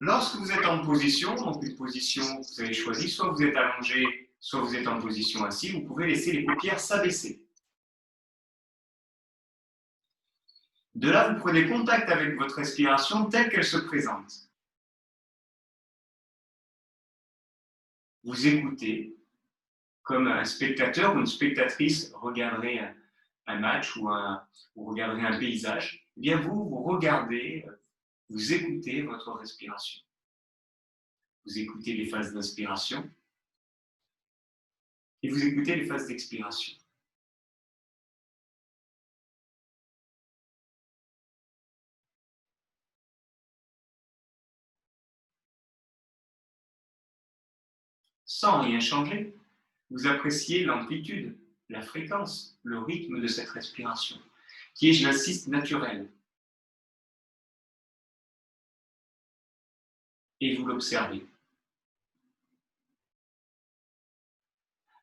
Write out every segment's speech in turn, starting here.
Lorsque vous êtes en position, donc une position que vous avez choisie, soit vous êtes allongé, soit vous êtes en position assise, vous pouvez laisser les paupières s'abaisser. De là, vous prenez contact avec votre respiration telle qu'elle se présente. Vous écoutez comme un spectateur ou une spectatrice regarderait un match ou regarderait un paysage. Eh bien, vous regardez, vous écoutez votre respiration. Vous écoutez les phases d'inspiration et vous écoutez les phases d'expiration. Sans rien changer, vous appréciez l'amplitude, la fréquence, le rythme de cette respiration, qui est, je l'insiste, naturelle. Et vous l'observez.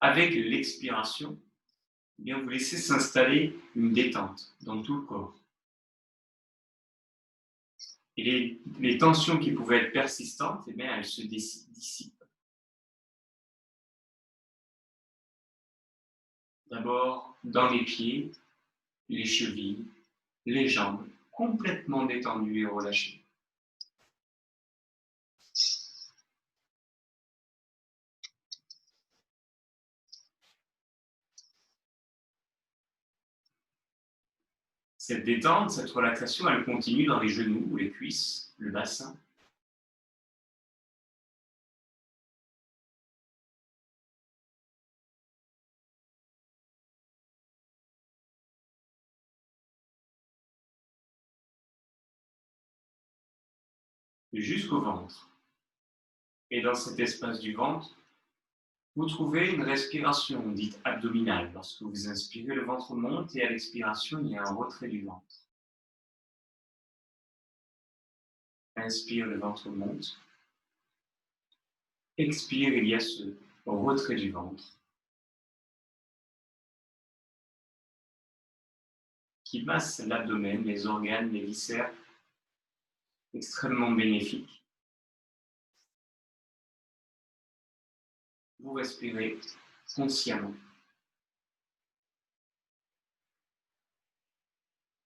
Avec l'expiration, eh bien, vous laissez s'installer une détente dans tout le corps. Et les tensions qui pouvaient être persistantes, eh bien, elles se dissipent. D'abord, dans les pieds, les chevilles, les jambes, complètement détendues et relâchées. Cette détente, cette relaxation, elle continue dans les genoux, les cuisses, le bassin. Jusqu'au ventre. Et dans cet espace du ventre, vous trouvez une respiration dite abdominale. Lorsque vous inspirez, le ventre monte et à l'expiration, il y a un retrait du ventre. Inspire, le ventre monte. Expire, il y a ce retrait du ventre qui masse l'abdomen, les organes, les viscères, extrêmement bénéfique. Vous respirez consciemment.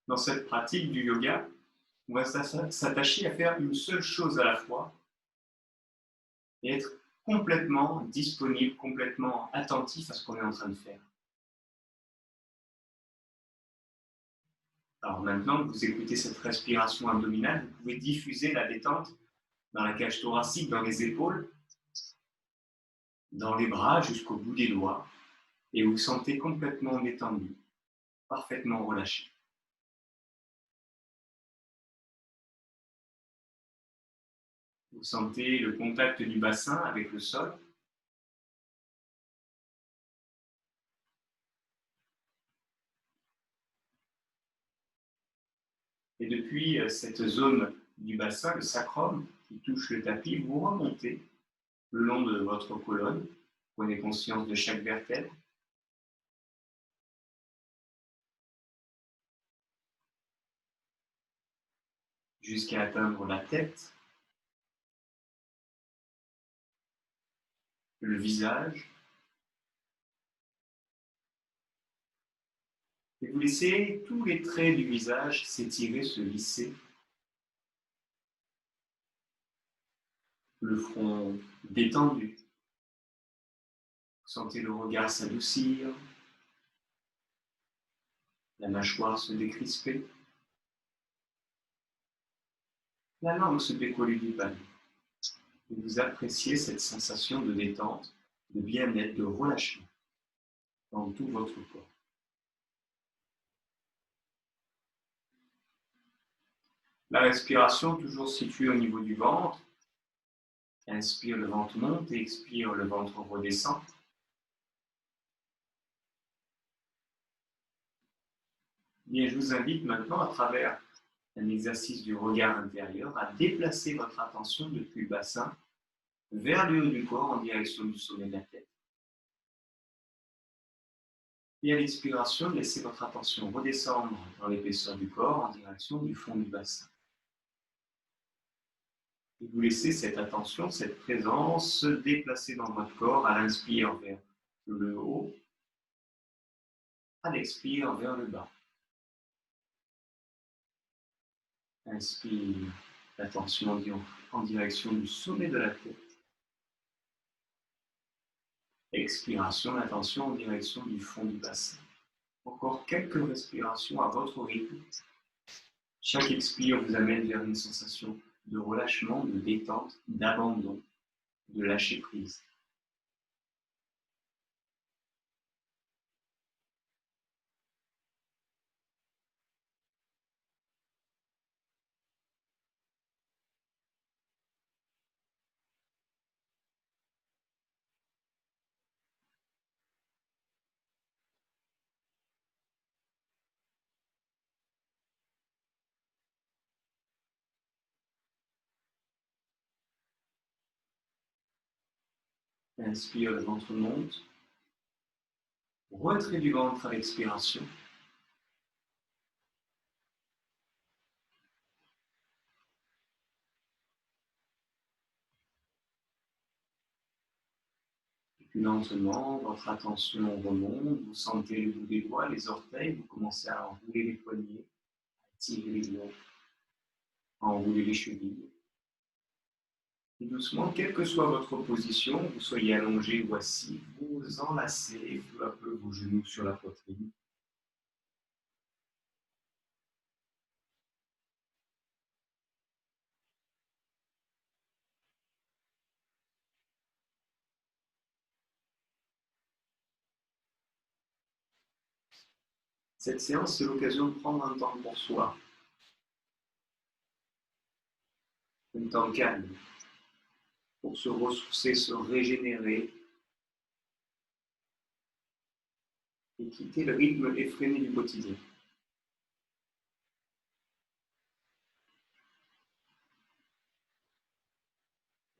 Dans cette pratique du yoga, on va s'attacher à faire une seule chose à la fois et être complètement disponible, complètement attentif à ce qu'on est en train de faire. Alors maintenant que vous écoutez cette respiration abdominale, vous pouvez diffuser la détente dans la cage thoracique, dans les épaules, dans les bras jusqu'au bout des doigts, et vous vous sentez complètement détendu, parfaitement relâché. Vous sentez le contact du bassin avec le sol. Et depuis cette zone du bassin, le sacrum, qui touche le tapis, vous remontez le long de votre colonne. Prenez conscience de chaque vertèbre. Jusqu'à atteindre la tête, le visage. Et vous laissez tous les traits du visage s'étirer, se lisser. Le front détendu. Vous sentez le regard s'adoucir, la mâchoire se décrisper, la langue se décoller du palais. Et vous appréciez cette sensation de détente, de bien-être, de relâchement dans tout votre corps. La respiration, toujours située au niveau du ventre. Inspire, le ventre monte, et expire, le ventre redescend. Bien, je vous invite maintenant, à travers un exercice du regard intérieur, à déplacer votre attention depuis le bassin vers le haut du corps en direction du sommet de la tête. Et à l'expiration, laissez votre attention redescendre dans l'épaisseur du corps en direction du fond du bassin. Et vous laissez cette attention, cette présence se déplacer dans votre corps à l'inspire vers le haut, à l'expire vers le bas. Inspire, l'attention en direction du sommet de la tête. Expiration, l'attention en direction du fond du bassin. Encore quelques respirations à votre rythme. Chaque expire vous amène vers une sensation de relâchement, de détente, d'abandon, de lâcher prise. Inspire, le ventre monte. Retrait du ventre à l'expiration. Et puis lentement, votre attention remonte. Vous sentez le bout des doigts, les orteils. Vous commencez à enrouler les poignets, à tirer les doigts, à enrouler les chevilles. Et doucement, quelle que soit votre position, vous soyez allongé ou assis, vous enlacez peu à peu vos genoux sur la poitrine. Cette séance, c'est l'occasion de prendre un temps pour soi, un temps calme, pour se ressourcer, se régénérer et quitter le rythme effréné du quotidien.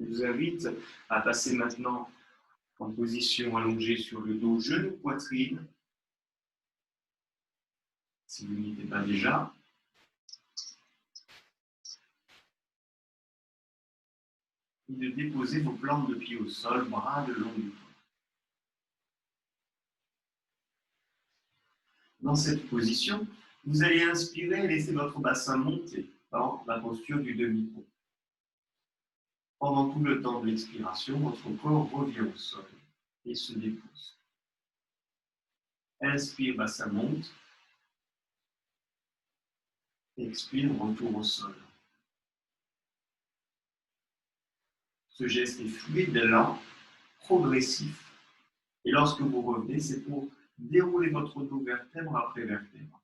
Je vous invite à passer maintenant en position allongée sur le dos, genou, poitrine, si vous n'y êtes pas déjà. Et de déposer vos plantes de pied au sol, bras le long du corps. Dans cette position, vous allez inspirer et laisser votre bassin monter dans la posture du demi-pont. Pendant tout le temps de l'expiration, votre corps revient au sol et se dépose. Inspire, bassin monte. Expire, retour au sol. Ce geste est fluide, lent, progressif. Et lorsque vous revenez, c'est pour dérouler votre dos vertèbre après vertèbre.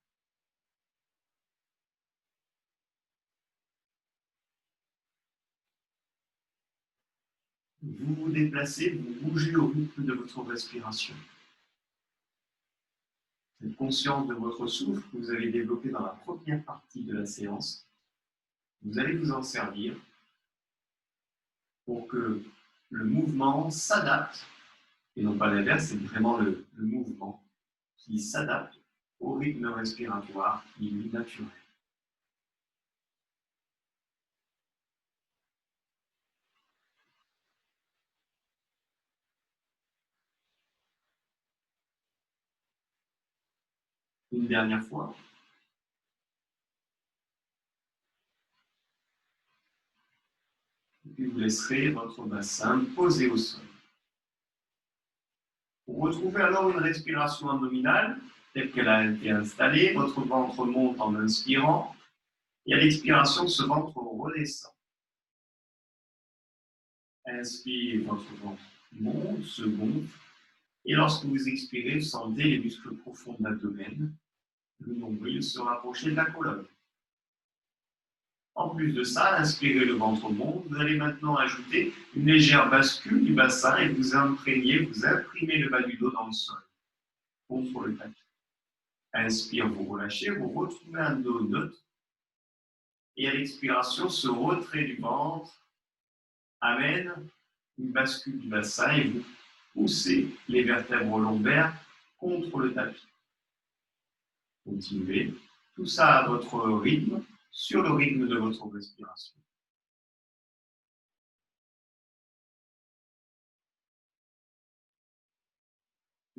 Vous vous déplacez, vous bougez au rythme de votre respiration. Cette conscience de votre souffle que vous avez développé dans la première partie de la séance, vous allez vous en servir pour que le mouvement s'adapte, et non pas l'inverse, c'est vraiment le mouvement qui s'adapte au rythme respiratoire qui est naturel. Une dernière fois. Et puis vous laisserez votre bassin posé au sol. Vous retrouvez alors une respiration abdominale telle qu'elle a été installée. Votre ventre monte en inspirant et à l'expiration, ce ventre redescend. Inspire, votre ventre monte, se gonfle. Et lorsque vous expirez, vous sentez les muscles profonds de l'abdomen, le nombril se rapprocher de la colonne. En plus de ça, inspirez, le ventre monte. Vous allez maintenant ajouter une légère bascule du bassin et vous imprimez le bas du dos dans le sol, contre le tapis. Inspire, vous relâchez, vous retrouvez un dos neutre. Et à l'expiration, ce retrait du ventre amène une bascule du bassin et vous poussez les vertèbres lombaires contre le tapis. Continuez tout ça à votre rythme, sur le rythme de votre respiration.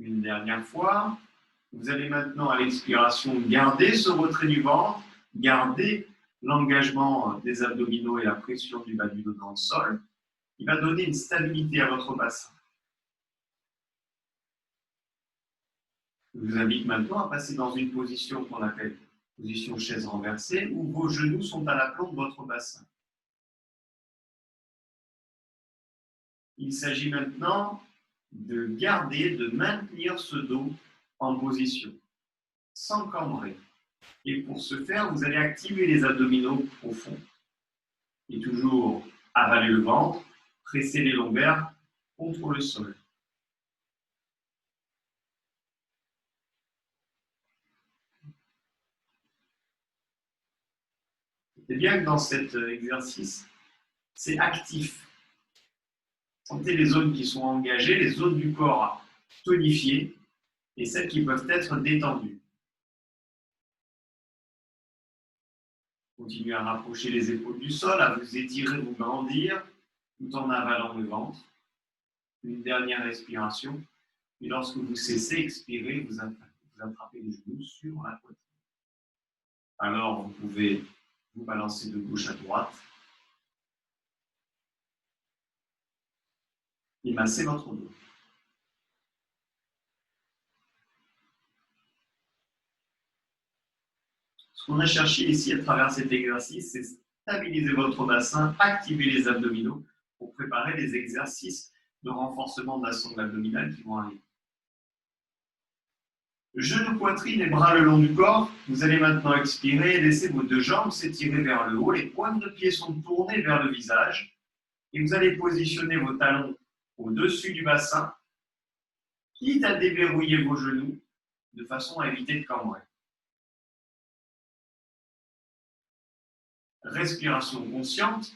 Une dernière fois. Vous allez maintenant, à l'expiration, garder ce retrait du ventre, garder l'engagement des abdominaux et la pression du bas du dos dans le sol, qui va donner une stabilité à votre bassin. Je vous invite maintenant à passer dans une position qu'on appelle position chaise renversée, où vos genoux sont à l'aplomb de votre bassin. Il s'agit maintenant de garder, de maintenir ce dos en position, sans cambrer. Et pour ce faire, vous allez activer les abdominaux profonds. Et toujours avaler le ventre, presser les lombaires contre le sol. C'est bien que dans cet exercice, c'est actif. Sentez les zones qui sont engagées, les zones du corps tonifiées et celles qui peuvent être détendues. Continuez à rapprocher les épaules du sol, à vous étirer, vous grandir, tout en avalant le ventre. Une dernière respiration. Et lorsque vous cessez, expirez, vous attrapez les genoux sur la poitrine. Alors, vous pouvez vous balancer de gauche à droite et masser votre dos. Ce qu'on a cherché ici à travers cet exercice, c'est stabiliser votre bassin, activer les abdominaux pour préparer les exercices de renforcement de la sonde abdominale qui vont arriver. Genoux, poitrine et bras le long du corps. Vous allez maintenant expirer et laisser vos deux jambes s'étirer vers le haut. Les pointes de pied sont tournées vers le visage. Et vous allez positionner vos talons au-dessus du bassin, quitte à déverrouiller vos genoux de façon à éviter de cambrer. Respiration consciente.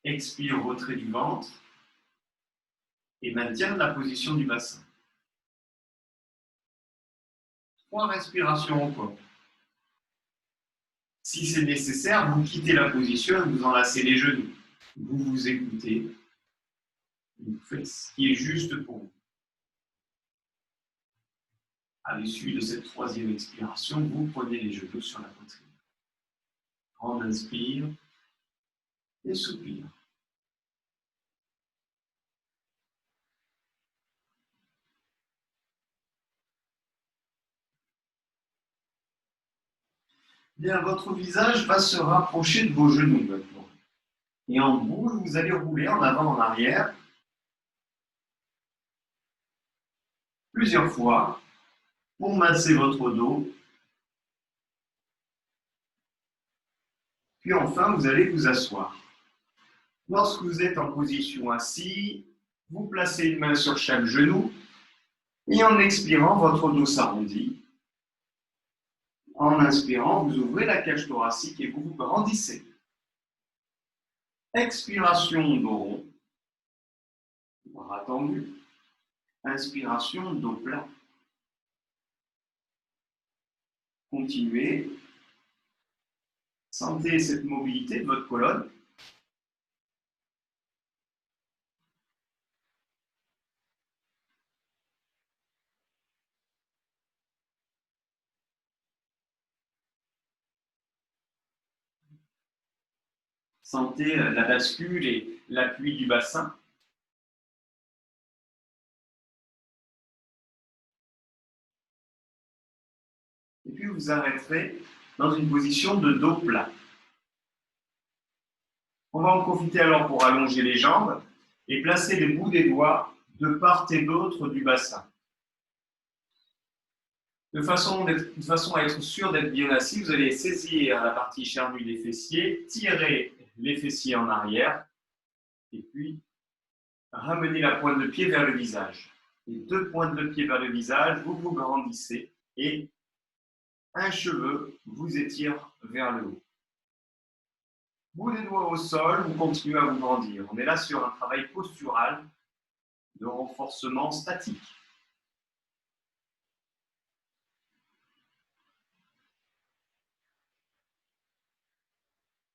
Expire, retrait du ventre et maintien de la position du bassin. 3 respirations encore. Si c'est nécessaire, vous quittez la position et vous enlacez les genoux. Vous vous écoutez. Vous faites ce qui est juste pour vous. À l'issue de cette 3e expiration, vous prenez les genoux sur la poitrine. Grande inspire et soupire. Bien, votre visage va se rapprocher de vos genoux maintenant. Et en boule, vous allez rouler en avant, en arrière, plusieurs fois, pour masser votre dos. Puis enfin, vous allez vous asseoir. Lorsque vous êtes en position assis, vous placez une main sur chaque genou et en expirant, votre dos s'arrondit. En inspirant, vous ouvrez la cage thoracique et vous vous grandissez. Expiration, dos rond, bras tendus. Inspiration, dos plat. Continuez. Sentez cette mobilité de votre colonne. Sentez la bascule et l'appui du bassin. Et puis vous arrêterez dans une position de dos plat. On va en profiter alors pour allonger les jambes et placer les bouts des doigts de part et d'autre du bassin. De façon à être sûr d'être bien assis, vous allez saisir la partie charnue des fessiers, tirer les fessiers en arrière et puis ramener la pointe de pied vers le visage. Les 2 pointes de pied vers le visage, vous vous grandissez et un cheveu vous étire vers le haut. Bout des doigts au sol, vous continuez à vous grandir. On est là sur un travail postural de renforcement statique.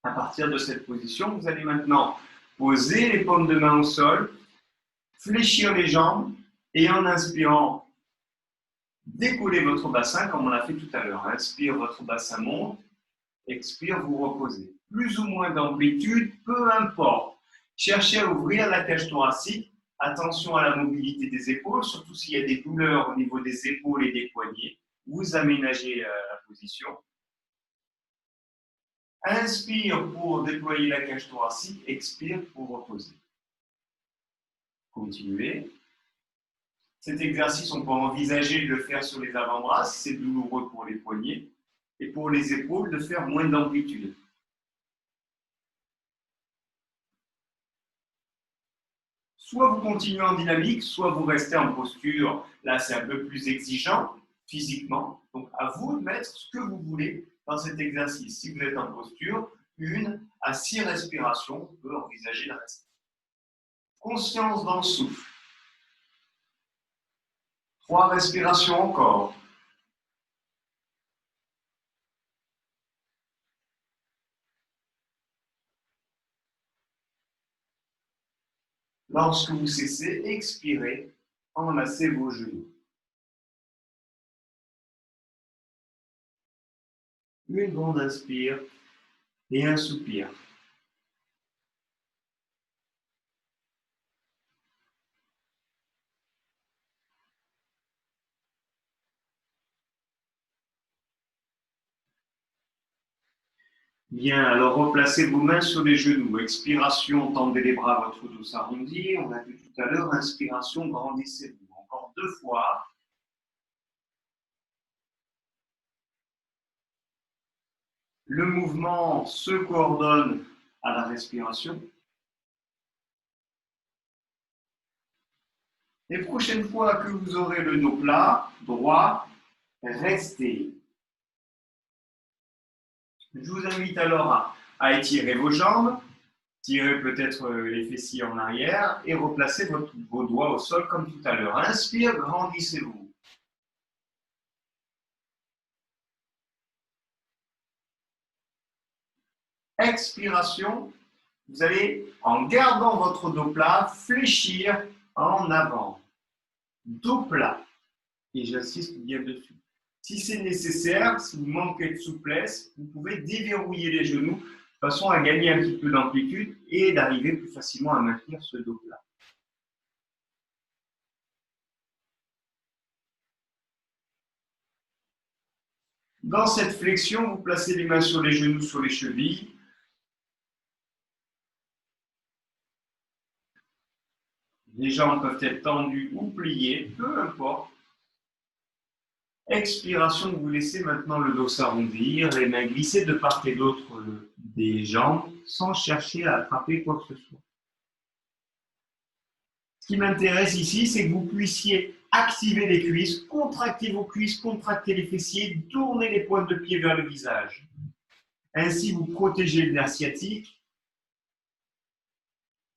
À partir de cette position, vous allez maintenant poser les paumes de main au sol fléchir les jambes et en inspirant, décoller votre bassin comme on l'a fait tout à l'heure. Inspire, votre bassin monte. Expire, vous reposez. Plus ou moins d'amplitude, peu importe. Cherchez à ouvrir la cage thoracique. Attention à la mobilité des épaules, surtout s'il y a des douleurs au niveau des épaules et des poignets. Vous aménagez la position. Inspire pour déployer la cage thoracique. Expire pour reposer. Continuez. Cet exercice, on peut envisager de le faire sur les avant-bras si c'est douloureux pour les poignets. Et pour les épaules, de faire moins d'amplitude. Soit vous continuez en dynamique, soit vous restez en posture. Là, c'est un peu plus exigeant physiquement. Donc, à vous de mettre ce que vous voulez dans cet exercice. Si vous êtes en posture, 1 à 6 respirations, on peut envisager la reste. Conscience dans le souffle. 3 respirations encore. Lorsque vous cessez, expirez, enlacez vos genoux. Une grande inspire et un soupir. Bien, alors replacez vos mains sur les genoux. Expiration, tendez les bras, votre dos s'arrondit. On a vu tout à l'heure, inspiration, grandissez-vous. Encore 2 fois. Le mouvement se coordonne à la respiration. Les prochaines fois que vous aurez le dos plat, droit, restez. Je vous invite alors à étirer vos jambes, tirer peut-être les fessiers en arrière et replacer vos doigts au sol comme tout à l'heure. Inspire, grandissez-vous. Expiration, vous allez, en gardant votre dos plat, fléchir en avant. Dos plat. Et j'insiste bien dessus. Si c'est nécessaire, si vous manquez de souplesse, vous pouvez déverrouiller les genoux de façon à gagner un petit peu d'amplitude et d'arriver plus facilement à maintenir ce dos plat. Dans cette flexion, vous placez les mains sur les genoux, sur les chevilles. Les jambes peuvent être tendues ou pliées, peu importe. Expiration, vous laissez maintenant le dos s'arrondir, les mains glisser de part et d'autre des jambes sans chercher à attraper quoi que ce soit. Ce qui m'intéresse ici, c'est que vous puissiez activer les cuisses, contracter vos cuisses, contracter les fessiers, tourner les pointes de pied vers le visage. Ainsi, vous protégez le nerf sciatique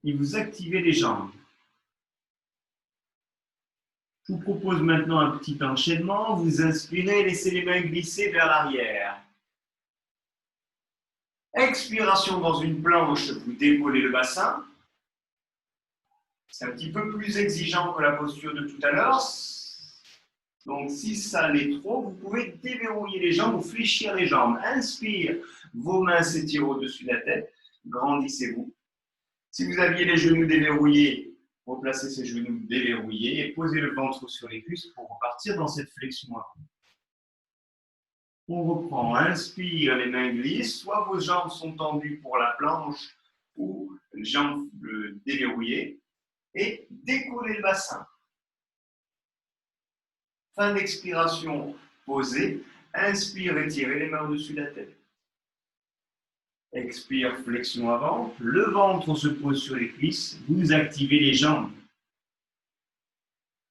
et vous activez les jambes. Je vous propose maintenant un petit enchaînement. Vous inspirez, laissez les mains glisser vers l'arrière. Expiration dans une planche, vous décollez le bassin. C'est un petit peu plus exigeant que la posture de tout à l'heure. Donc, si ça l'est trop, vous pouvez déverrouiller les jambes ou fléchir les jambes. Inspire, vos mains s'étirent au-dessus de la tête. Grandissez-vous. Si vous aviez les genoux déverrouillés, replacez ces genoux déverrouillés et posez le ventre sur les cuisses pour repartir dans cette flexion avant. On reprend, inspire, les mains glissent, soit vos jambes sont tendues pour la planche ou les jambes déverrouillées et décollez le bassin. Fin d'expiration, posez, inspire, étirez les mains au-dessus de la tête. Expire, flexion avant, le ventre se pose sur les cuisses, vous activez les jambes.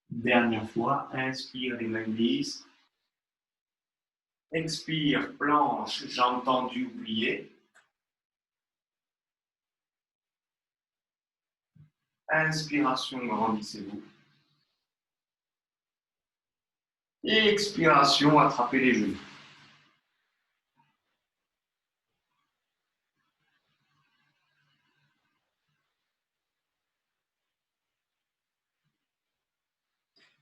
Dernière fois, inspire, les mains glissent. Expire, planche, jambes tendues ou pliées. Inspiration, grandissez-vous. Et expiration, attrapez les genoux.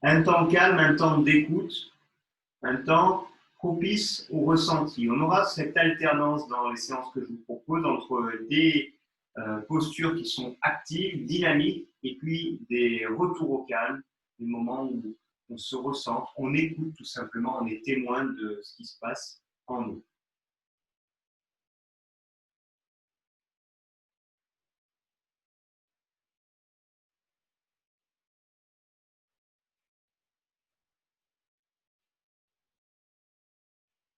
Un temps calme, un temps d'écoute, un temps propice au ressenti. On aura cette alternance dans les séances que je vous propose entre des postures qui sont actives, dynamiques, et puis des retours au calme, des moments où on se ressent, on écoute tout simplement, on est témoin de ce qui se passe en nous.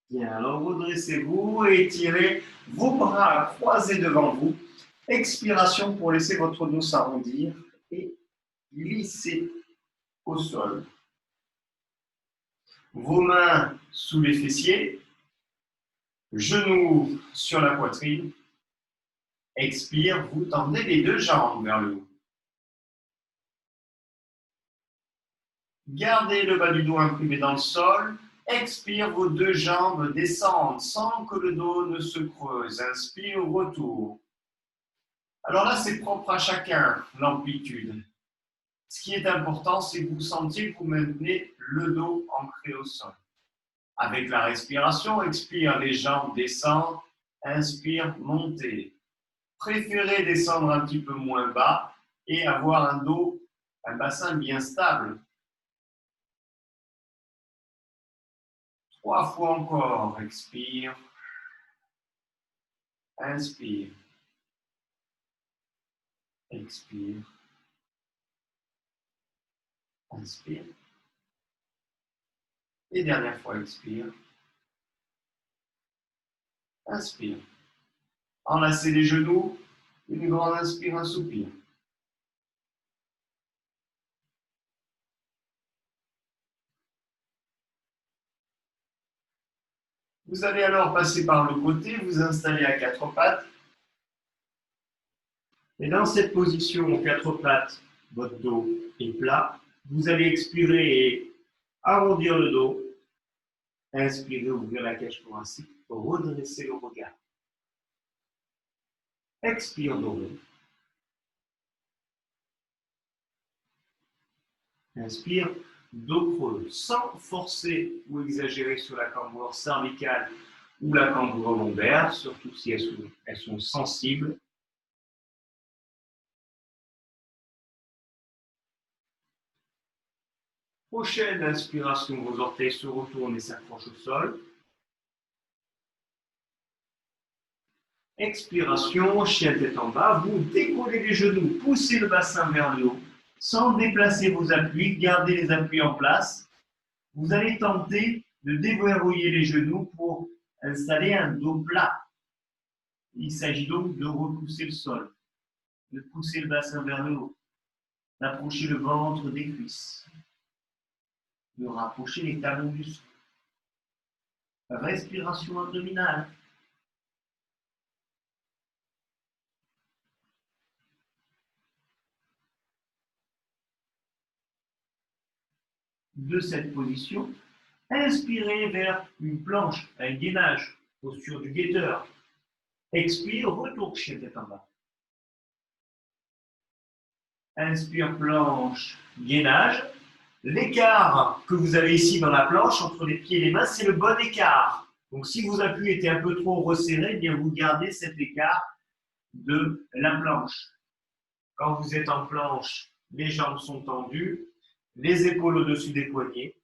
Bien, alors redressez-vous et étirez vos bras croisés devant vous. Expiration pour laisser votre dos s'arrondir et glisser au sol. Vos mains sous les fessiers, genoux sur la poitrine. Expire, vous tendez les deux jambes vers le haut. Gardez le bas du dos imprimé dans le sol. Expire, vos deux jambes descendent sans que le dos ne se creuse. Inspire, retour. Alors là, c'est propre à chacun, l'amplitude. Ce qui est important, c'est que vous sentiez que vous maintenez le dos ancré au sol. Avec la respiration, expire, les jambes descendent. Inspire, montez. Préférez descendre un petit peu moins bas et avoir un dos, un bassin bien stable. 3 fois encore, expire, inspire, expire, inspire. Et dernière fois, expire, inspire. Enlacez les genoux, une grande inspire, un soupir. Vous allez alors passer par le côté, vous installer à 4 pattes. Et dans cette position aux 4 pattes, votre dos est plat. Vous allez expirer et arrondir le dos. Inspirez, ouvrir la cage thoracique, redresser le regard. Expire, doré. Inspire, dos creux, sans forcer ou exagérer sur la cambrure cervicale ou la cambrure lombaire, surtout si elles sont sensibles. Prochaine inspiration, vos orteils se retournent et s'accrochent au sol. Expiration, chien tête en bas, vous décollez les genoux, poussez le bassin vers le haut, sans déplacer vos appuis, gardez les appuis en place. Vous allez tenter de déverrouiller les genoux pour installer un dos plat. Il s'agit donc de repousser le sol, de pousser le bassin vers le haut, d'approcher le ventre des cuisses, de rapprocher les talons du sol. Respiration abdominale. De cette position, inspirez vers une planche, un gainage, posture du guetteur. Expire, retour chien tête en bas. Inspire, planche, gainage. L'écart que vous avez ici dans la planche entre les pieds et les mains, c'est le bon écart. Donc si vos appuis étaient un peu trop resserrés, eh bien vous gardez cet écart de la planche. Quand vous êtes en planche, les jambes sont tendues, les épaules au-dessus des poignets.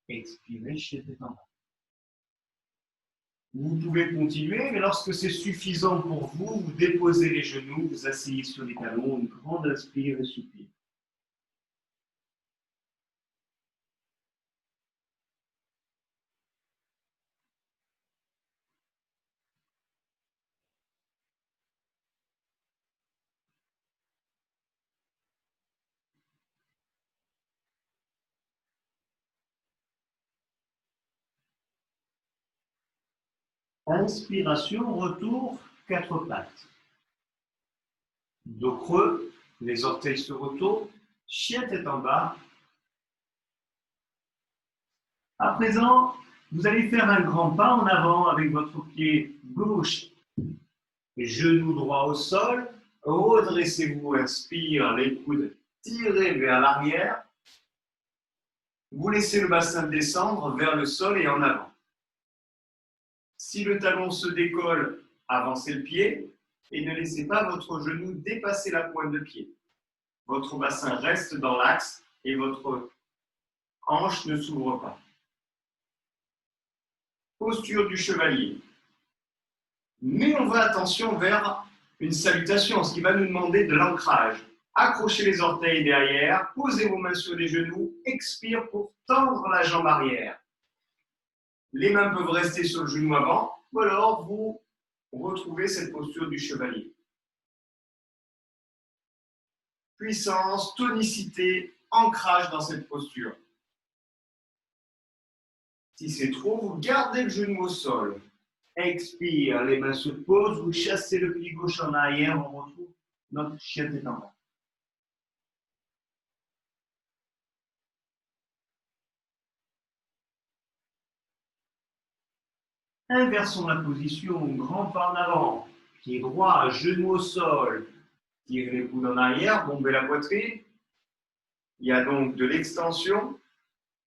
Expirez, chien tête en bas. Vous pouvez continuer, mais lorsque c'est suffisant pour vous, vous déposez les genoux, vous asseyez sur les talons, une grande inspire et soupir. Inspiration, retour, 4 pattes. Dos creux, les orteils se retournent, chien tête en bas. À présent, vous allez faire un grand pas en avant avec votre pied gauche. Genou droit au sol. Redressez-vous, inspire, les coudes tirés vers l'arrière. Vous laissez le bassin descendre vers le sol et en avant. Si le talon se décolle, avancez le pied et ne laissez pas votre genou dépasser la pointe de pied. Votre bassin reste dans l'axe et votre hanche ne s'ouvre pas. Posture du chevalier. Mais on va attention vers une salutation, ce qui va nous demander de l'ancrage. Accrochez les orteils derrière, posez vos mains sur les genoux, expire pour tendre la jambe arrière. Les mains peuvent rester sur le genou avant, ou alors vous retrouvez cette posture du chevalier. Puissance, tonicité, ancrage dans cette posture. Si c'est trop, vous gardez le genou au sol. Expire, les mains se posent, vous chassez le pied gauche en arrière, on retrouve notre chien tête en bas. Inversons la position, grand pas en avant, pied droit, genou au sol, tirez les coudes en arrière, bombez la poitrine. Il y a donc de l'extension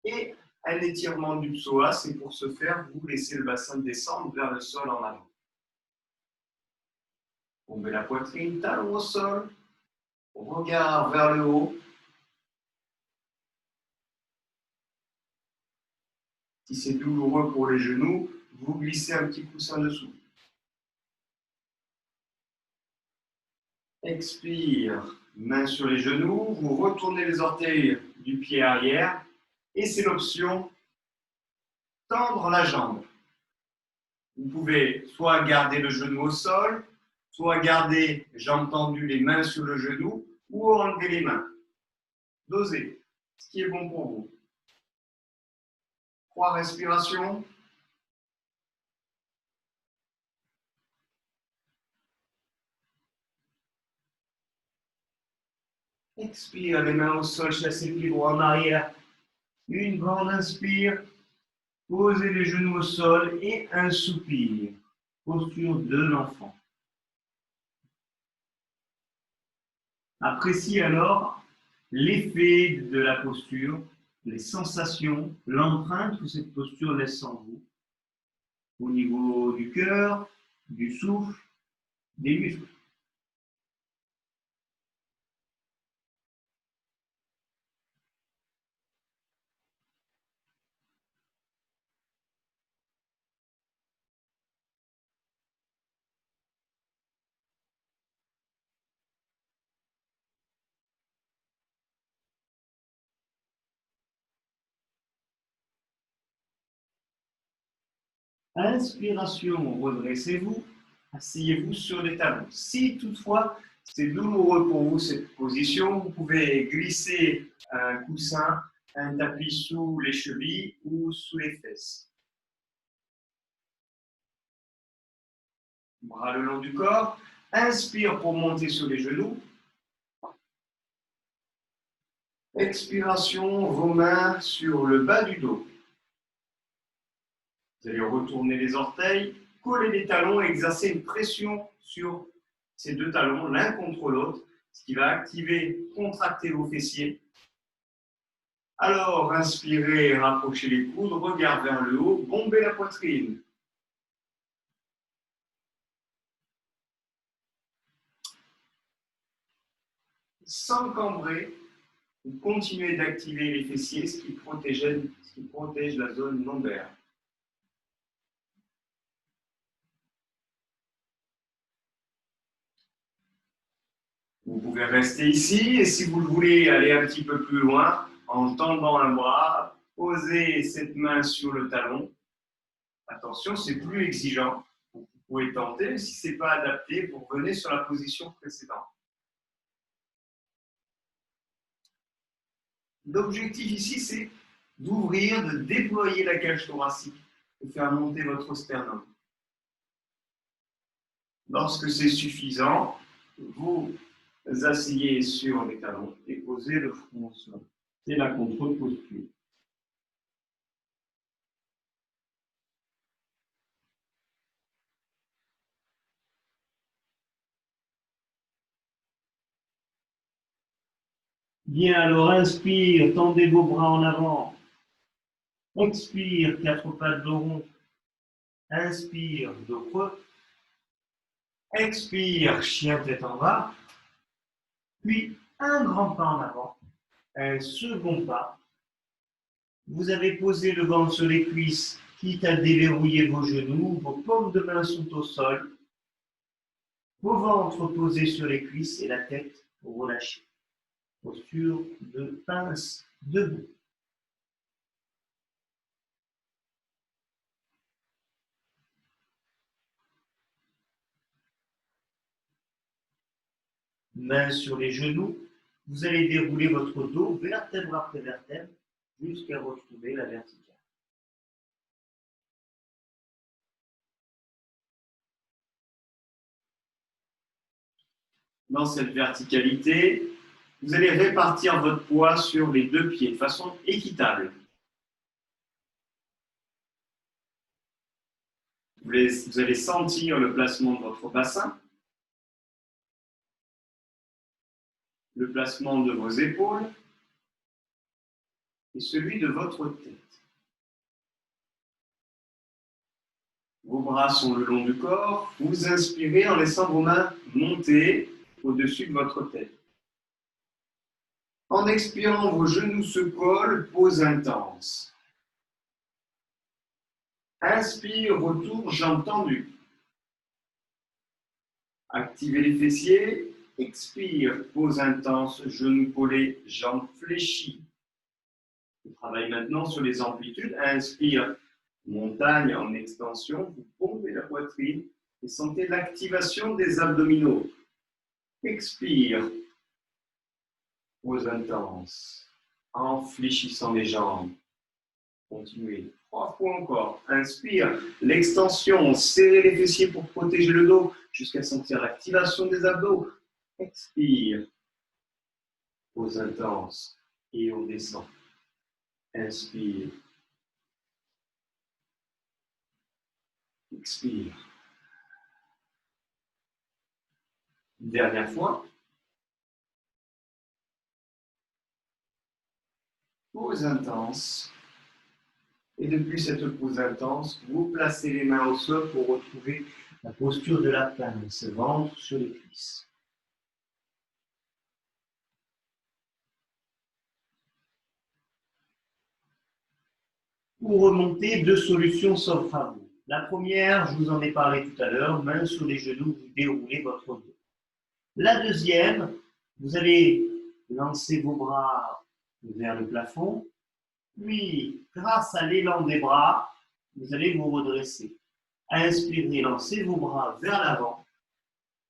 et un étirement du psoas, et pour ce faire, vous laissez le bassin descendre vers le sol en avant. Bombez la poitrine, talon au sol, regard vers le haut. Si c'est douloureux pour les genoux, vous glissez un petit coussin dessous. Expire, main sur les genoux, vous retournez les orteils du pied arrière et c'est l'option tendre la jambe. Vous pouvez soit garder le genou au sol, soit garder jambes tendues, les mains sur le genou ou enlever les mains. Dosez, ce qui est bon pour vous. 3 respirations. Expire, les mains au sol, chassez le pied droit en arrière. Une grande inspire, posez les genoux au sol et un soupir. Posture de l'enfant. Appréciez alors l'effet de la posture, les sensations, l'empreinte que cette posture laisse en vous, au niveau du cœur, du souffle, des muscles. Inspiration, redressez-vous, asseyez-vous sur les talons. Si toutefois c'est douloureux pour vous cette position, vous pouvez glisser un coussin, un tapis sous les chevilles ou sous les fesses. Bras le long du corps, inspire pour monter sur les genoux. Expiration, vos mains sur le bas du dos. Vous allez retourner les orteils, coller les talons et exercer une pression sur ces deux talons, l'un contre l'autre, ce qui va activer, contracter vos fessiers. Alors, inspirez, rapprochez les coudes, regard vers le haut, bombez la poitrine. Sans cambrer, vous continuez d'activer les fessiers, ce qui protège la zone lombaire. Vous pouvez rester ici et si vous le voulez aller un petit peu plus loin, en tendant un bras, posez cette main sur le talon. Attention, c'est plus exigeant. Vous pouvez tenter, si ce n'est pas adapté, vous revenez sur la position précédente. L'objectif ici, c'est d'ouvrir, de déployer la cage thoracique, de faire monter votre sternum. Lorsque c'est suffisant, vous asseyez sur les talons et posez le front au sol. C'est la contre-posture. Bien, alors inspire, tendez vos bras en avant. Expire, 4 pattes dos rond. Inspire, dos creux. Expire, chien tête en bas. Puis un grand pas en avant. Un second pas. Vous avez posé le ventre sur les cuisses, quitte à déverrouiller vos genoux. Vos paumes de main sont au sol. Vos ventres posés sur les cuisses et la tête relâchée. Posture de pince debout. Mains sur les genoux, vous allez dérouler votre dos vertèbre après vertèbre jusqu'à retrouver la verticale. Dans cette verticalité, vous allez répartir votre poids sur les deux pieds de façon équitable. Vous allez sentir le placement de votre bassin, le placement de vos épaules et celui de votre tête. Vos bras sont le long du corps. Vous inspirez en laissant vos mains monter au-dessus de votre tête. En expirant, vos genoux se collent, pause intense. Inspire, retour, jambes tendues. Activez les fessiers. Expire, pause intense, genoux collés, jambes fléchies. On travaille maintenant sur les amplitudes. Inspire, montagne en extension. Vous pompez la poitrine et sentez l'activation des abdominaux. Expire, pause intense, en fléchissant les jambes. Continuez. 3 fois encore. Inspire, l'extension, serrez les fessiers pour protéger le dos jusqu'à sentir l'activation des abdos. Expire, pause intense et on descend. Inspire, expire. Dernière fois. Pause intense. Et depuis cette pause intense, vous placez les mains au sol pour retrouver la posture de la pince, ventre sur les cuisses. Pour remonter, 2 solutions s'offrent à vous. La première, je vous en ai parlé tout à l'heure, main sur les genoux, vous déroulez votre dos. La deuxième, vous allez lancer vos bras vers le plafond, puis grâce à l'élan des bras, vous allez vous redresser. Inspirez, lancez vos bras vers l'avant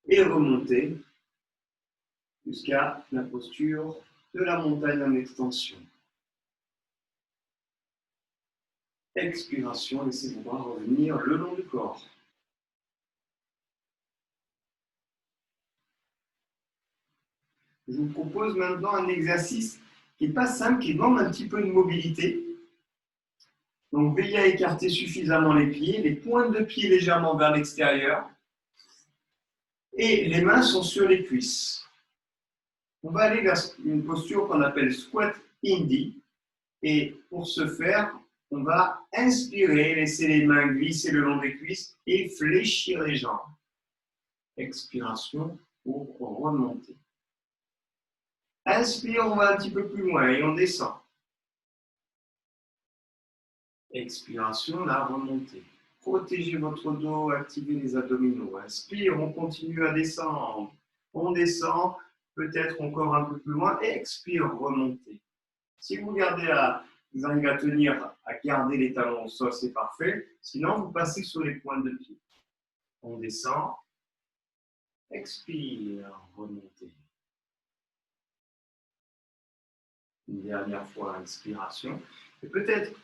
et remontez jusqu'à la posture de la montagne en extension. Expiration, laissez vos bras revenir le long du corps. Je vous propose maintenant un exercice qui n'est pas simple, qui demande un petit peu de mobilité. Donc, veillez à écarter suffisamment les pieds, les pointes de pied légèrement vers l'extérieur. Et les mains sont sur les cuisses. On va aller vers une posture qu'on appelle squat indie. Et pour ce faire, on va inspirer, laisser les mains glisser le long des cuisses et fléchir les jambes. Expiration pour remonter. Inspire, on va un petit peu plus loin et on descend. Expiration, la remontée. Protégez votre dos, activez les abdominaux. Inspire, on continue à descendre. On descend, peut-être encore un peu plus loin. Expire, remontez. Si vous arrivez à tenir, à garder les talons au sol, c'est parfait. Sinon, vous passez sur les pointes de pied. On descend. Expire, remontez. Une dernière fois, inspiration. Et peut-être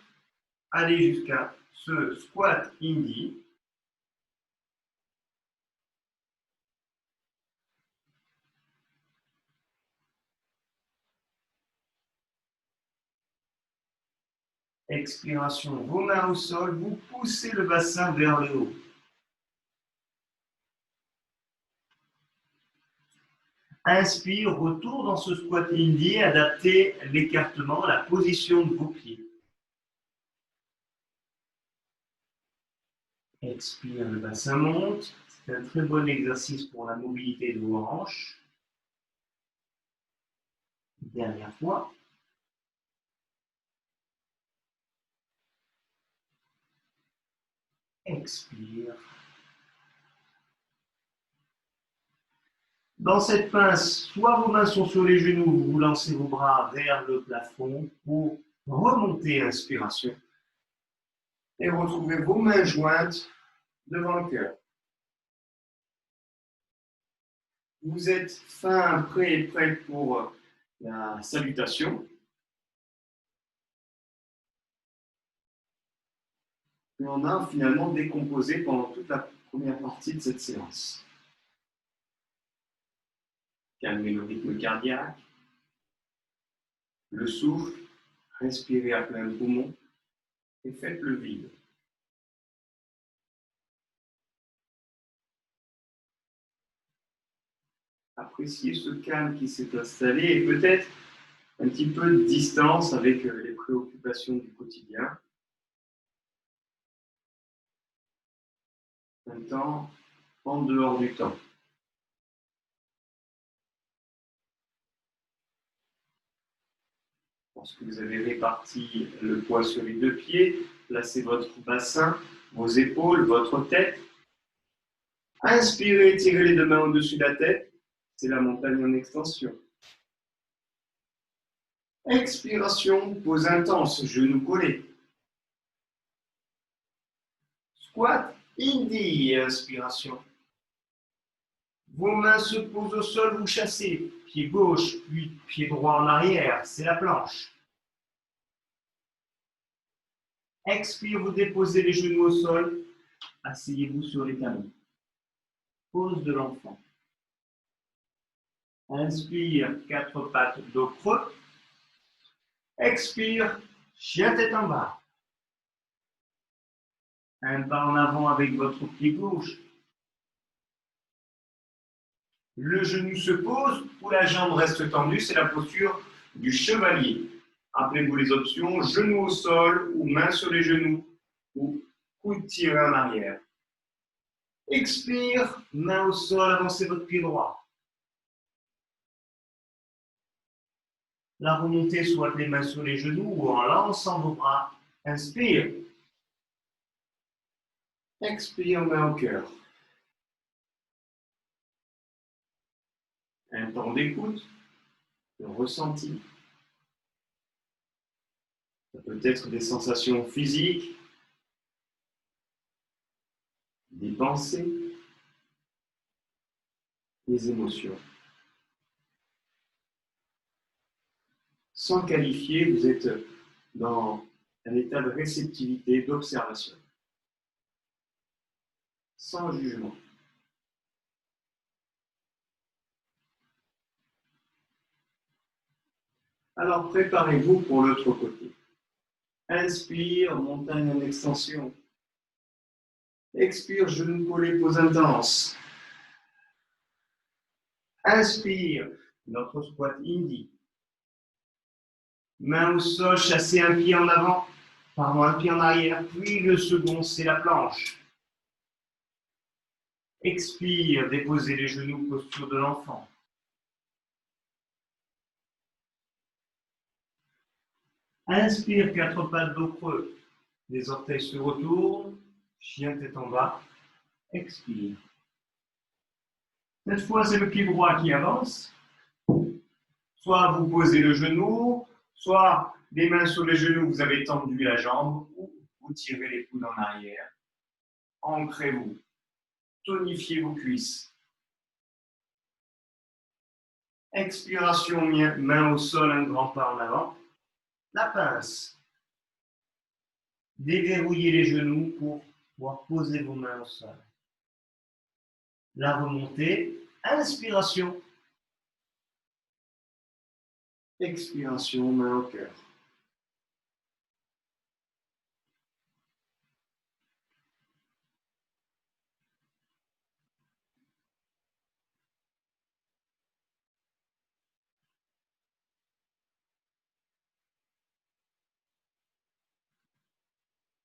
aller jusqu'à ce squat indie. Expiration, vos mains au sol, vous poussez le bassin vers le haut. Inspire, retour dans ce squat indie, adaptez l'écartement, la position de vos pieds. Expire, le bassin monte. C'est un très bon exercice pour la mobilité de vos hanches. Dernière fois. Expire. Dans cette pince, soit vos mains sont sur les genoux, vous lancez vos bras vers le plafond pour remonter, inspiration. Et retrouvez vos mains jointes devant le cœur. Vous êtes fin, prêt pour la salutation. Et on a finalement décomposé pendant toute la première partie de cette séance. Calmez le rythme cardiaque, le souffle, respirez à plein poumon et faites le vide. Appréciez ce calme qui s'est installé et peut-être un petit peu de distance avec les préoccupations du quotidien. Un temps en dehors du temps. Lorsque vous avez réparti le poids sur les deux pieds, placez votre bassin, vos épaules, votre tête. Inspirez, tirez les deux mains au-dessus de la tête. C'est la montagne en extension. Expiration, pause intense, genoux collés. Squat, indie, inspiration. Vos mains se posent au sol, vous chassez. Pied gauche, puis pied droit en arrière, c'est la planche. Expire, vous déposez les genoux au sol. Asseyez-vous sur les talons. Pose de l'enfant. Inspire, quatre pattes, dos creux. Expire, chien tête en bas. Un pas en avant avec votre pied gauche. Le genou se pose ou la jambe reste tendue, c'est la posture du chevalier. Rappelez-vous les options, genou au sol ou main sur les genoux ou coude tiré en arrière. Expire, main au sol, avancez votre pied droit. La remontée, soit les mains sur les genoux ou en lançant vos bras. Inspire. Expire, main au cœur. Un temps d'écoute, de ressenti. Ça peut être des sensations physiques, des pensées, des émotions. Sans qualifier, vous êtes dans un état de réceptivité, d'observation. Sans jugement. Alors préparez-vous pour l'autre côté. Inspire, montagne en extension. Expire, genou collé, pose intense. Inspire, notre squat indie. Main au sol, chassez un pied en avant, pardon, un pied en arrière, puis le second, c'est la planche. Expire, déposez les genoux, posture de l'enfant. Inspire, quatre pattes dos creux. Les orteils se retournent, chien tête en bas. Expire. Cette fois, c'est le pied droit qui avance. Soit vous posez le genou, soit les mains sur les genoux, vous avez tendu la jambe, ou vous tirez les coudes en arrière. Ancrez-vous. Tonifiez vos cuisses. Expiration, main au sol, un grand pas en avant. La pince. Déverrouillez les genoux pour pouvoir poser vos mains au sol. La remontée. Inspiration. Expiration, main au cœur.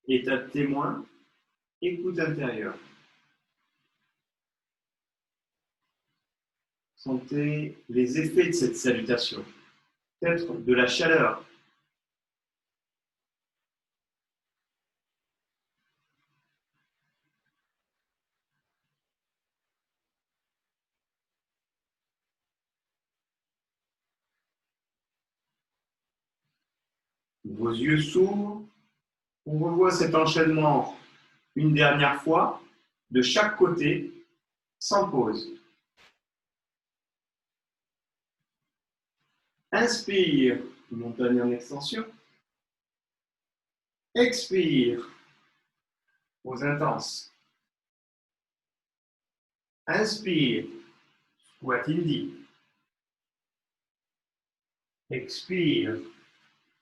État de témoin. écoute intérieure. Sentez les effets de cette salutation. Peut-être de la chaleur. Vos yeux s'ouvrent. On revoit cet enchaînement une dernière fois, de chaque côté, sans pause. Inspire, montagne en extension. Expire, pause intense. Inspire, squat indie. Expire,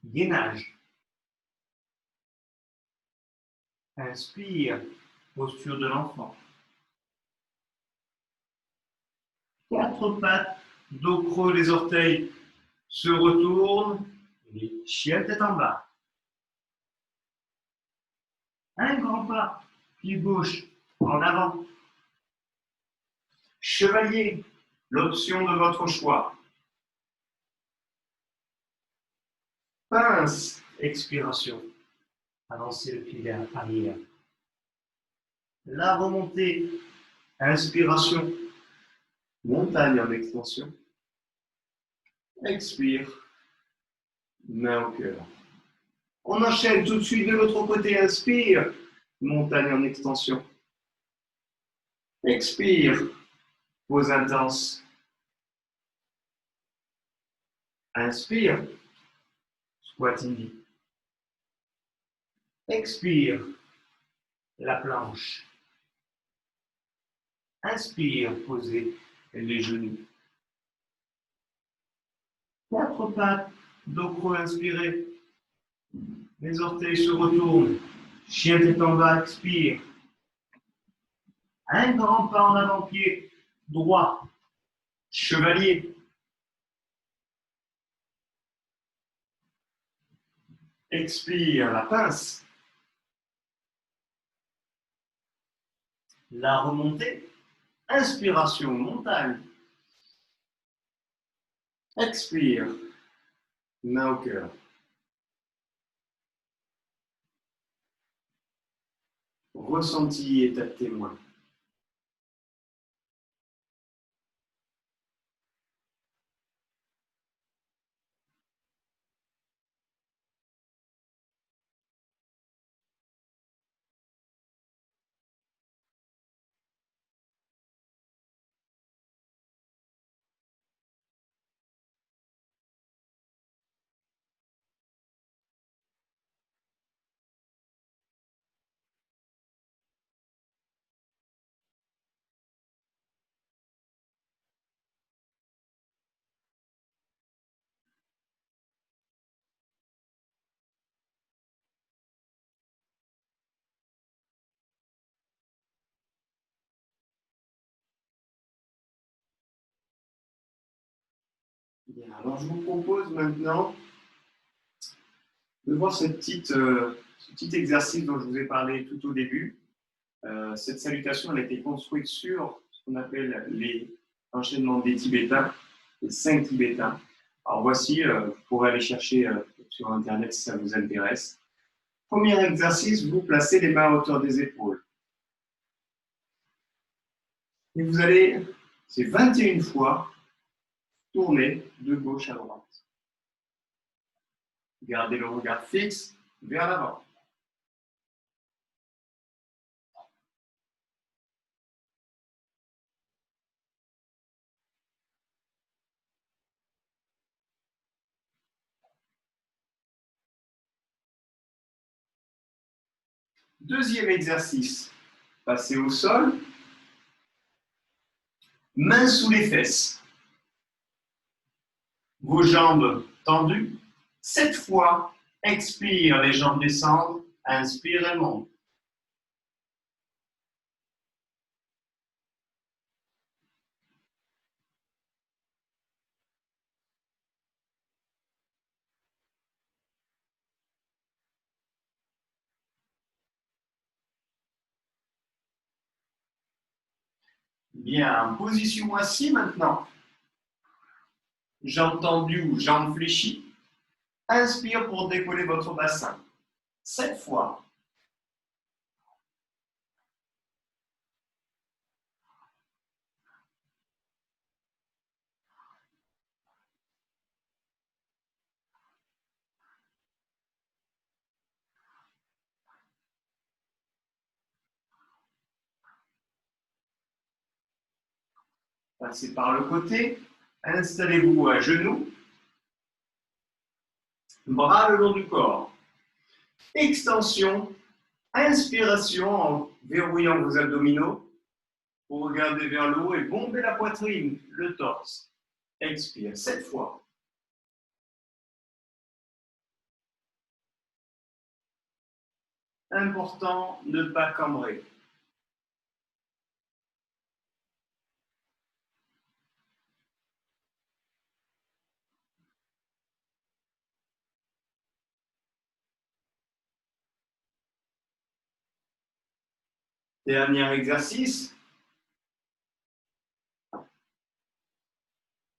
gainage. Inspire, posture de l'enfant. 4 pattes, dos creux, les orteils se retournent. Et chien tête en bas. Un grand pas, pied gauche en avant. Chevalier, l'option de votre choix. Pince, expiration. Avancez le pied vers arrière. La remontée, inspiration. Montagne en extension. Expire, main au cœur. On enchaîne tout de suite de l'autre côté. Inspire, montagne en extension. Expire, pause intense. Inspire, squat indie. Expire, la planche. Inspire, posez les genoux. 4 pattes, dos creux, inspirez. Les orteils se retournent. Chien tête en bas, expire. Un grand pas en avant-pied, droit. Chevalier. Expire, la pince. La remontée. Inspiration, montagne. Expire, main au cœur. Ressenti, état de témoin. Bien, alors je vous propose maintenant de voir ce petit exercice dont je vous ai parlé tout au début. Cette salutation elle a été construite sur ce qu'on appelle les enchaînements des Tibétains, les 5 Tibétains. Alors voici, vous pourrez aller chercher sur Internet si ça vous intéresse. Premier exercice, vous placez les mains à hauteur des épaules. Et vous allez, c'est 21 fois, tourner de gauche à droite. Gardez le regard fixe vers l'avant. Deuxième exercice, passez au sol, mains sous les fesses, vos jambes tendues. 7 fois, expire, les jambes descendent, inspire et monte. Bien, position assise maintenant. Jambes tendues ou jambes fléchies. Inspire pour décoller votre bassin. 7 fois. Passez par le côté. Installez-vous à genoux. Bras le long du corps. Extension. Inspiration en verrouillant vos abdominaux. Vous regardez vers le haut et bombez la poitrine, le torse. Expire 7 fois. Important, ne pas cambrer. Dernier exercice.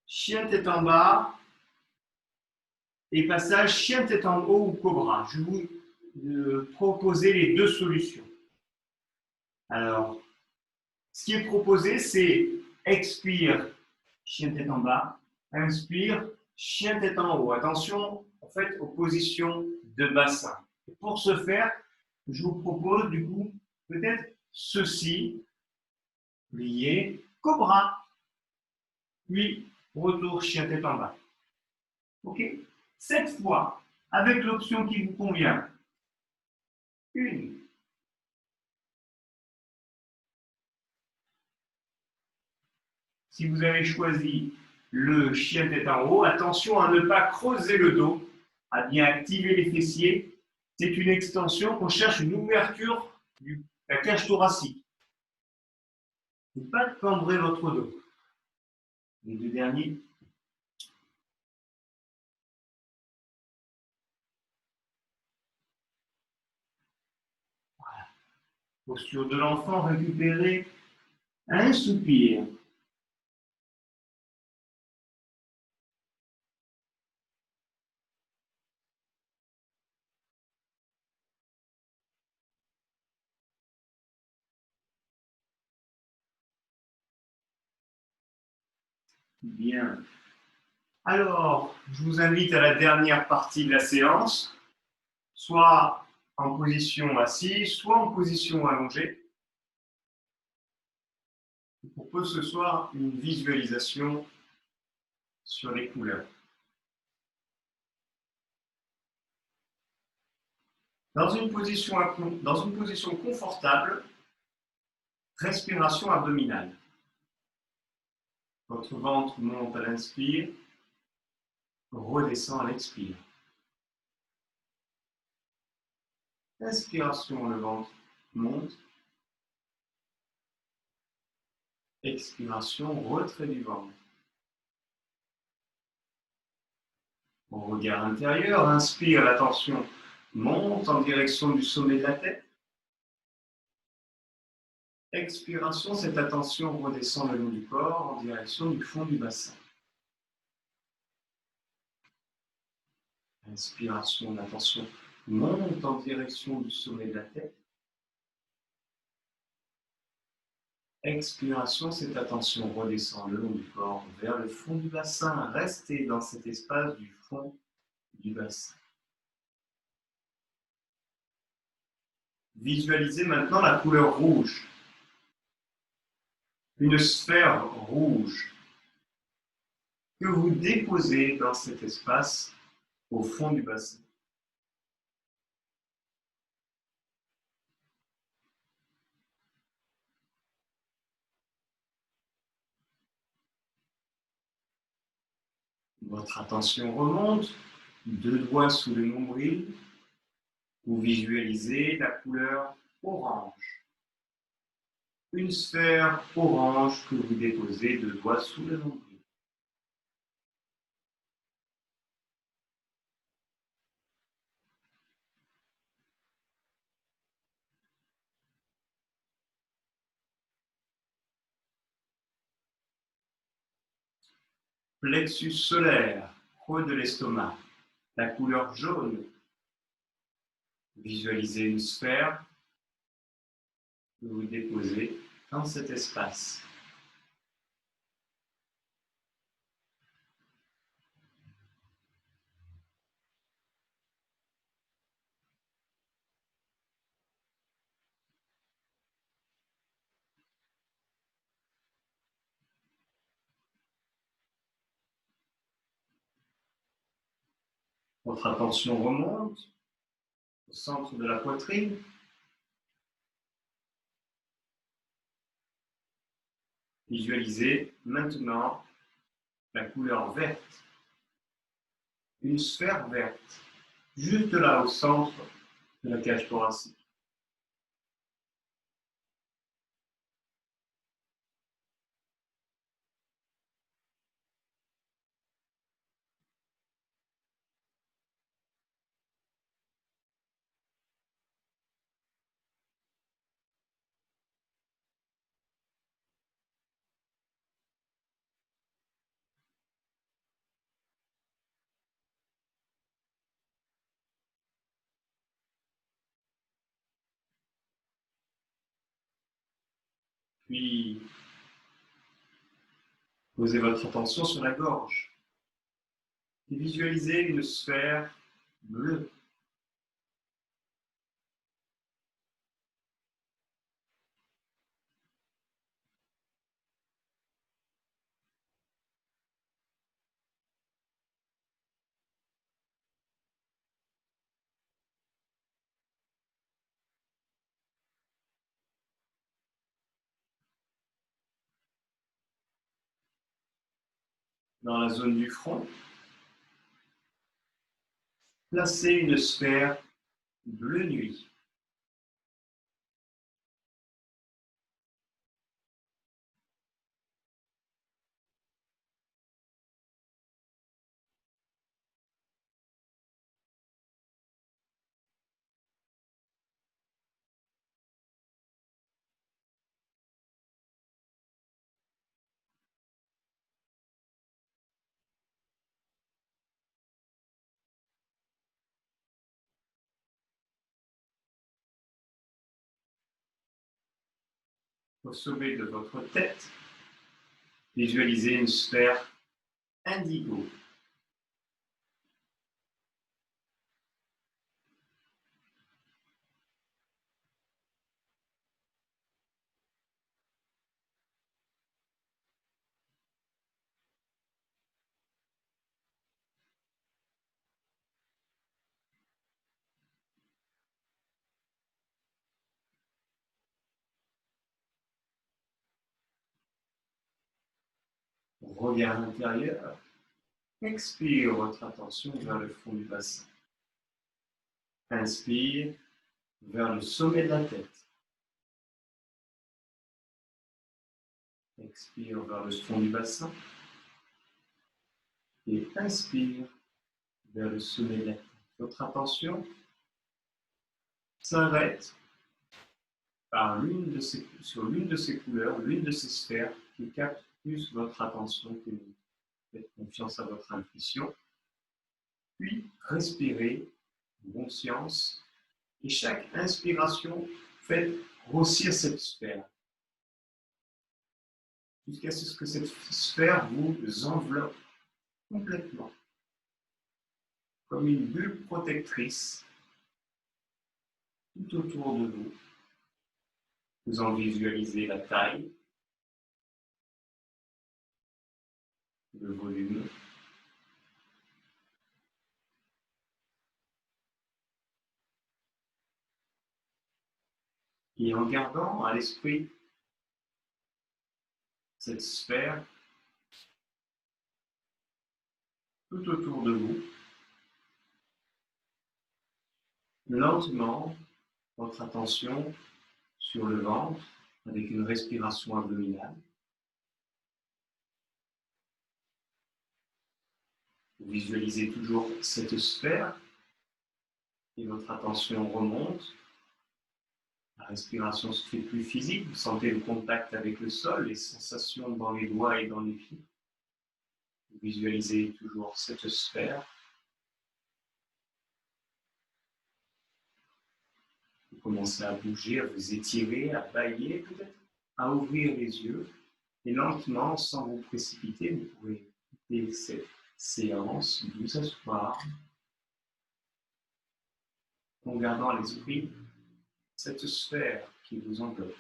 Chien tête en bas et passage chien tête en haut ou cobra. Je vais vous proposer les deux solutions. Alors, ce qui est proposé, c'est expire, chien tête en bas, inspire, chien tête en haut. Attention, en fait, aux positions de bassin. Et pour ce faire, je vous propose du coup peut-être ceci, plié, cobra, puis retour chien tête en bas. Ok? 7 fois, avec l'option qui vous convient. 1. Si vous avez choisi le chien tête en haut, attention à ne pas creuser le dos, à bien activer les fessiers. C'est une extension qu'on cherche une ouverture de la cage thoracique. Ne pas cambrer votre dos. Les deux derniers. Voilà. Posture de l'enfant récupérée. Un soupir. Bien. Alors, je vous invite à la dernière partie de la séance, soit en position assise, soit en position allongée. Je vous propose ce soir une visualisation sur les couleurs. Dans une position confortable, respiration abdominale. Votre ventre monte à l'inspire, redescend à l'expire. Inspiration, le ventre monte. Expiration, retrait du ventre. Au regard intérieur, inspire, la tension monte en direction du sommet de la tête. Expiration, cette attention redescend le long du corps en direction du fond du bassin. Inspiration, l'attention monte en direction du sommet de la tête. Expiration, cette attention redescend le long du corps vers le fond du bassin. Restez dans cet espace du fond du bassin. Visualisez maintenant la couleur rouge. Une sphère rouge que vous déposez dans cet espace au fond du bassin. Votre attention remonte, 2 doigts sous le nombril. Vous visualisez la couleur orange. Une sphère orange que vous déposez 2 doigts sous le nombril. plexus solaire, creux de l'estomac, la couleur jaune. Visualisez une sphère que vous déposez dans cet espace. Votre attention remonte au centre de la poitrine. Visualisez maintenant la couleur verte, une sphère verte, juste là au centre de la cage thoracique. Puis, posez votre attention sur la gorge et visualisez une sphère bleue. Dans la zone du front, placez une sphère bleu nuit. Au sommet de votre tête, visualisez une sphère indigo. Regard intérieur, expire votre attention vers le fond du bassin. Inspire vers le sommet de la tête. Expire vers le fond du bassin. Et inspire vers le sommet de la tête. Votre attention s'arrête sur l'une de ces couleurs, l'une de ces sphères qui capte plus votre attention que vous. Faites confiance à votre intuition. Puis, respirez en conscience. Et chaque inspiration, faites grossir cette sphère. Jusqu'à ce que cette sphère vous enveloppe complètement. Comme une bulle protectrice tout autour de vous. Vous en visualisez la taille, le volume, et en gardant à l'esprit cette sphère tout autour de vous, lentement, votre attention sur le ventre avec une respiration abdominale. Vous visualisez toujours cette sphère et votre attention remonte. La respiration se fait plus physique, vous sentez le contact avec le sol, les sensations dans les doigts et dans les pieds. Vous visualisez toujours cette sphère. Vous commencez à bouger, à vous étirer, à bâiller peut-être, à ouvrir les yeux. Et lentement, sans vous précipiter, vous pouvez quitter cette séance, vous asseoir, en gardant à l'esprit cette sphère qui vous enveloppe.